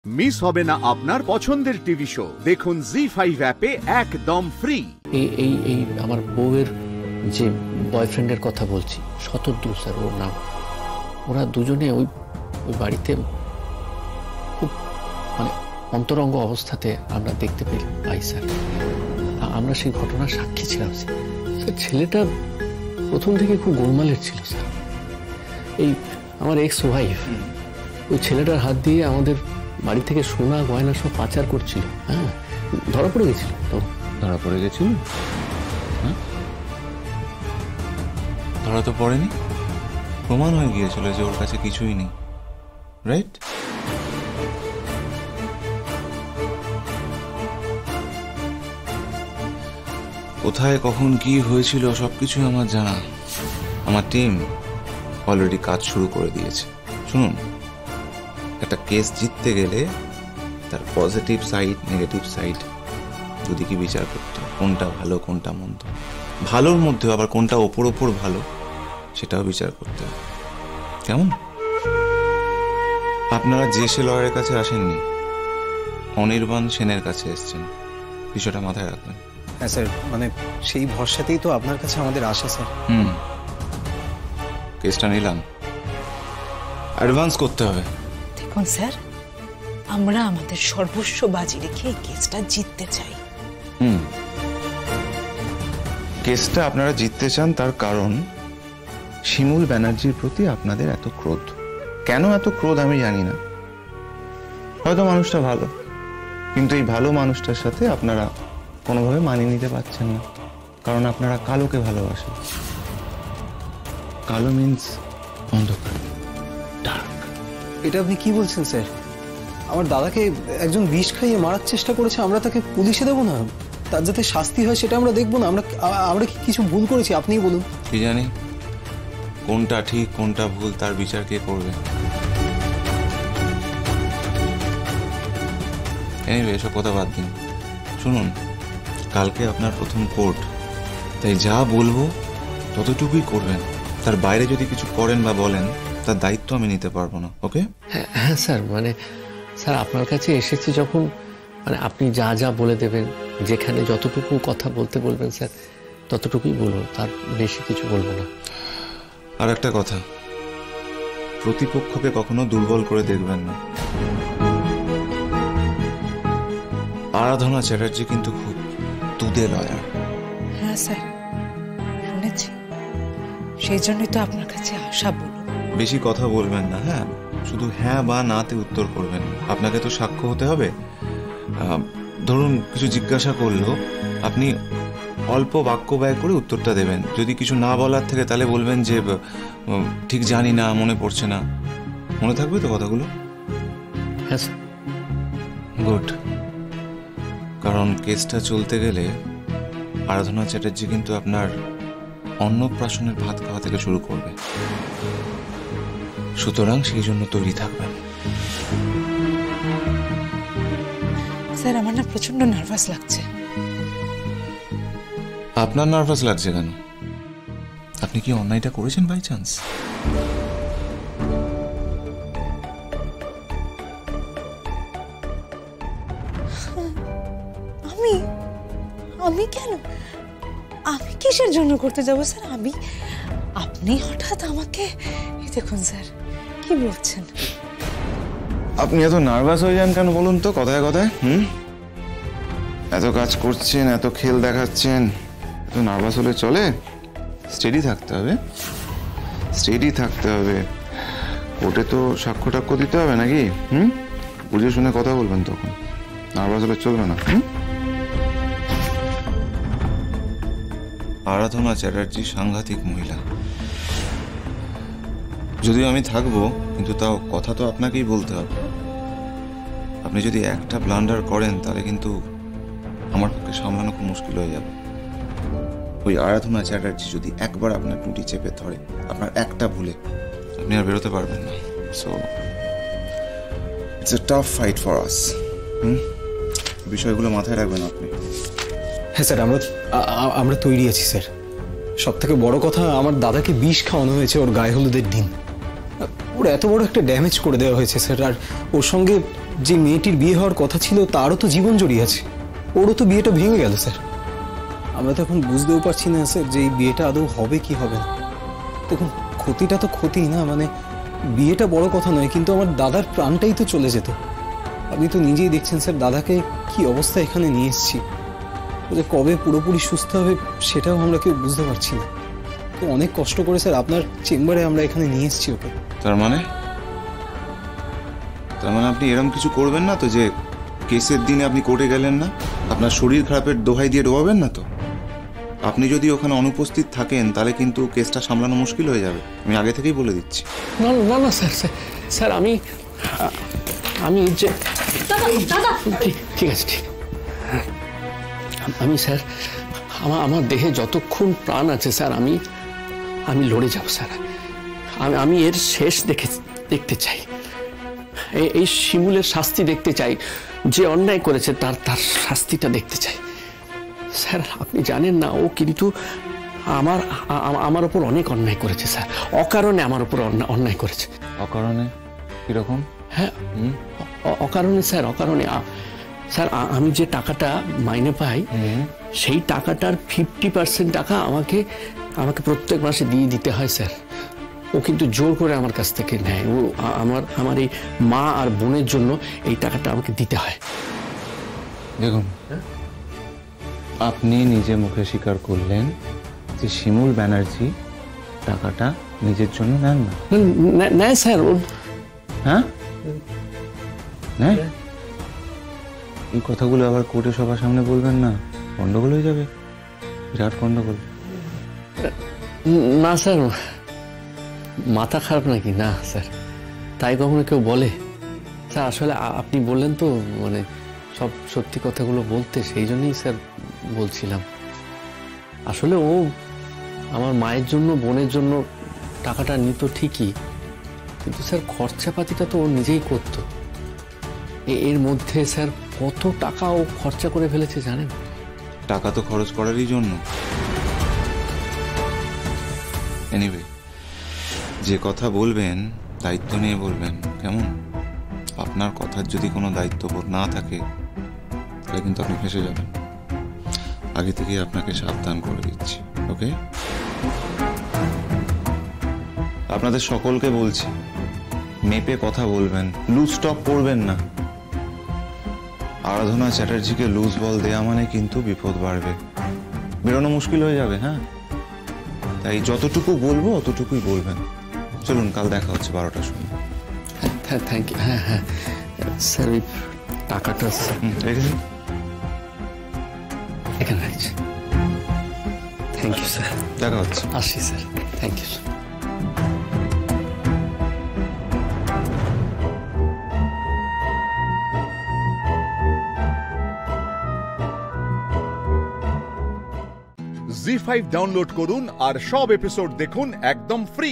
Miss হবে না আপনার পছন্দের টিভি শো। দেখুন জি5 অ্যাপে একদম ফ্রি। এই আমার বউয়ের যে বয়ফ্রেন্ডের কথা বলছি, শতদ্রু স্যার ওর নাম, ওরা দুজনে ওই বাড়িতে খুব মানে অন্তরঙ্গ অবস্থাতে আমরা দেখতে পাই স্যার। আমরা সেই ঘটনার সাক্ষী ছিলাম স্যার। ছেলেটা প্রথম থেকে খুব গোলমালের ছিল স্যার। এই আমার এক্স ওয়াইফ ওই ছেলেটার হাত দিয়ে আমাদের বাড়ি থেকে সোনা গয়না সব পাচার করছিল। হ্যাঁ, ধরা পড়ে গেছিল। তো ধরা পড়ে গেছিল? ধরা তো পড়েনি, প্রমাণ হয়ে গিয়েছিল যে ওর কাছে কিছুই নেই, রাইট? কোথায় কখন কি হয়েছিল সবকিছু আমার জানা। আমার টিম অলরেডি কাজ শুরু করে দিয়েছে। শুনুন, একটা কেস জিততে গেলে তার পজিটিভ সাইড নেগেটিভ সাইড দুদিকে বিচার করতে, কোনটা ভালো কোনটা মন্দ, ভালোর মধ্যে আবার কোনটা ওপর ওপর ভালো সেটাও বিচার করতে হবে। কেমন? আপনারা যে সে লয়ারের কাছে আসেননি, অনির্বাণ সেনের কাছে এসছেন, বিষয়টা মাথায় রাখবেন। হ্যাঁ স্যার, মানে সেই ভরসাতেই তো আপনার কাছে আমাদের আশা স্যার। কেসটা নিলাম, অ্যাডভান্স করতে হবে। দেখুন স্যার, আমরা আমাদের সর্বস্ব বাজি রেখে এই কেসটা জিততে চাই। কেসটা আপনারা জিততে চান, তার কারণ শিমুল ব্যানার্জির প্রতি আপনাদের এত ক্রোধ। কেন এত ক্রোধ আমি জানি না, হয়তো মানুষটা ভালো, কিন্তু এই ভালো মানুষটার সাথে আপনারা কোনোভাবে মানিয়ে নিতে পারছেন না, কারণ আপনারা কালোকে ভালোবাসেন। কালো মিন্স অন্ধকার, ডার্ক। এটা আপনি কি বলছেন স্যার? আমার দাদাকে একজন বিষ খাইয়ে মারার চেষ্টা করেছে, আমরা তাকে পুলিশে দেবো না? তার যাতে শাস্তি হয় সেটা আমরা দেখবো না? আমরা কি কিছু ভুল করেছি আপনিই বলুন। কি জানি কোনটা ঠিক কোনটা ভুল, তার বিচার কে করবে? এনিওয়ে, এসব কথা বাদ দিন। শুনুন, কালকে আপনার প্রথম কোর্ট, তাই যা বলবো ততটুকুই করবেন। তার বাইরে যদি কিছু করেন বা বলেন, তার দায়িত্ব আমি নিতে পারবো না। ওকে? হ্যাঁ স্যার, মানে স্যার আপনার কাছে এসেছি যখন, মানে আপনি যা যা বলে দেবেন, যেখানে যতটুকু কথা বলতে বলবেন স্যার ততটুকুই বলবো, তার বেশি কিছু বলবো না। আর একটা কথা, প্রতিপক্ষকে কখনো দুর্বল করে দেখবেন না। আরাধনা চ্যাটার্জি কিন্তু খুব তুদে লয়ার। হ্যাঁ স্যার, শুনেছি, সেই জন্যই তো আপনার কাছে আশা। বলুন, বেশি কথা বলবেন না। হ্যাঁ, শুধু হ্যাঁ বা নাতে উত্তর করবেন। আপনাকে তো সাক্ষ্য হতে হবে। ধরুন কিছু জিজ্ঞাসা করলো, আপনি অল্প বাক্য ব্যয় করে উত্তরটা দেবেন। যদি কিছু না বলার থেকে তাহলে বলবেন যে ঠিক জানি না, মনে পড়ছে না। মনে থাকবে তো কথাগুলো? হ্যাঁ স্যার। গুড, কারণ কেসটা চলতে গেলে আরাধনা চ্যাটার্জি কিন্তু আপনার অন্নপ্রাশনের ভাত খাওয়া থেকে শুরু করবে, সুতরাং সেই জন্য তৈরি থাকবেন। স্যার, আমার না প্রচন্ড নার্ভাস লাগছে। আপনার নার্ভাস লাগছে কেন? আপনি কি অন্যায়টা করেছেন বাই চান্স? আমি কেন? আমি কিসের জন্য করতে যাব স্যার? আপনি হঠাৎ আমাকে, দেখুন স্যার কি বলছেন? আপনি এত নার্ভাস হয়ে যান কেন বলুন তো কথায় কথায়? এত কাজ করছেন, এত খেল দেখাচ্ছেন, এত নার্ভাস হলে চলে? স্টেডি থাকতে হবে, স্টেডি থাকতে হবে। কোর্টে তো সাক্ষ্য টাক্ষ্য দিতে হবে নাকি? বুঝে শুনে কথা বলবেন, তখন নার্ভাস হলে চলবে না। আরাধনা চ্যাটার্জি সাংঘাতিক মহিলা। যদিও আমি থাকবো, কিন্তু তাও কথা তো আপনাকেই বলতে হবে। আপনি যদি একটা ব্লান্ডার করেন তাহলে কিন্তু আমার পক্ষে সামলানো খুব মুশকিল হয়ে যাবে। ওই আরাধনা চ্যাটার্জি যদি একবার আপনার টুটি চেপে ধরে, আপনার একটা ভুলে আপনি আর বেরোতে পারবেন না। So it's a tough fight for us. বিষয়গুলো মাথায় রাখবেন আপনি। হ্যাঁ স্যার, আমরা তৈরি আছি স্যার। সব থেকে বড় কথা, আমার দাদাকে বিষ খাওয়ানো হয়েছে ওর গায়ে হলুদের দিন। ওর এত বড় একটা ড্যামেজ করে দেওয়া হয়েছে স্যার, আর ওর সঙ্গে যে মেয়েটির বিয়ে হওয়ার কথা ছিল তারও তো জীবন জড়িয়ে আছে, ওরও তো বিয়েটা ভেঙে গেল স্যার। আমরা তো এখন বুঝতেও পারছি না স্যার যে এই বিয়েটা আদৌ হবে কি হবে না। দেখুন ক্ষতিটা তো ক্ষতি না, মানে বিয়েটা বড় কথা নয়, কিন্তু আমার দাদার প্রাণটাই তো চলে যেত। আপনি তো নিজেই দেখছেন স্যার দাদাকে কি অবস্থা এখানে নিয়ে এসেছি, ও যে কবে পুরোপুরি সুস্থ হবে সেটাও আমরা কেউ বুঝতে পারছি না। তো অনেক কষ্ট করে স্যার আপনার চেম্বারে আমরা এখানে নিয়ে এসেছি ওকে। তার মানে আপনি এরকম কিছু করবেন না তো যে কেসের দিনে আপনি কোর্টে গেলেন না, আপনার শরীর খারাপের দোহাই দিয়ে ডোবাবেন না তো? আপনি যদি ওখানে অনুপস্থিত থাকেন তাহলে কিন্তু কেসটা সামলানো মুশকিল হয়ে যাবে, আমি আগে থেকেই বলে দিচ্ছি। না না না স্যার, স্যার আমি যে ঠিক আছে, ঠিক আমি স্যার আমার দেহে যতক্ষণ প্রাণ আছে স্যার আমি লড়ে যাব স্যার। আমি এর শেষ দেখতে চাই, এই শিমুলের শাস্তি দেখতে চাই, যে অন্যায় করেছে তার শাস্তিটা দেখতে চাই স্যার। আপনি জানেন না ও কিন্তু আমার উপর অনেক অন্যায় করেছে স্যার, অকারণে আমার উপর অন্যায় করেছে। অকারণে কিরকম? হ্যাঁ অকারণে স্যার, অকারণে। স্যার আমি যে টাকাটা মাইনে পাই সেই টাকাটার 50% টাকা আমাকে প্রত্যেক মাসে দিয়ে দিতে হয় স্যার। ও কিন্তু জোর করে আমার কাছ থেকে নেয়। ও আমার এই মা আর বোনের জন্য এই টাকাটা আমাকে দিতে হয়। দেখুন, আপনি নিজে মুখে স্বীকার করলেন যে শিমুল ব্যানার্জি টাকাটা নিজের জন্য নেন না। নেয় স্যার। হ্যাঁ নেয়? এই কথাগুলো আবার কোর্টে সবার সামনে বলবেন না, গন্ডগোল হয়ে যাবে, বিরাট গন্ডগোল। না স্যার, মাথা খারাপ নাকি? না স্যার, তাই কখনো কেউ বলে? স্যার আসলে আপনি বললেন তো মানে সব সত্যি কথাগুলো বলতে, সেই জন্যই স্যার বলছিলাম। আসলে ও আমার মায়ের জন্য বোনের জন্য টাকাটা নিত ঠিকই, কিন্তু স্যার খরচাপাতিটা তো ও নিজেই করত। এর মধ্যে স্যার কত টাকা ও খরচা করে ফেলেছে জানেন? টাকা তো খরচ করারই জন্য। এনিওয়ে, যে কথা বলবেন দায়িত্ব নিয়ে বলবেন, কেমন? আপনার কথার যদি কোনো দায়িত্ববোধ না থাকে তাহলে কিন্তু আপনি ফেঁসে যাবেন। আগে থেকেই আপনাকে সাবধান করে দিচ্ছি, ওকে? আপনাদের সকলকে বলছি, মেপে কথা বলবেন, লুজ স্টক করবেন না। আরাধনা চ্যাটার্জিকে লুজ বল দেয়া মানে কিন্তু বিপদ বাড়বে, বেরোনো মুশকিল হয়ে যাবে। হ্যাঁ, তাই যতটুকু বলবো অতটুকুই বলবেন। চলুন, কাল দেখা হচ্ছে 12টার সময়। হ্যাঁ থ্যাংক ইউ। হ্যাঁ হ্যাঁ স্যার, ওই টাকাটা রেখেছি, এখানে রাখছি। থ্যাংক ইউ স্যার, দেখা হচ্ছে। আসি sir, thank you sir. Zee five download করুন আর সব এপিসোড দেখুন একদম ফ্রি।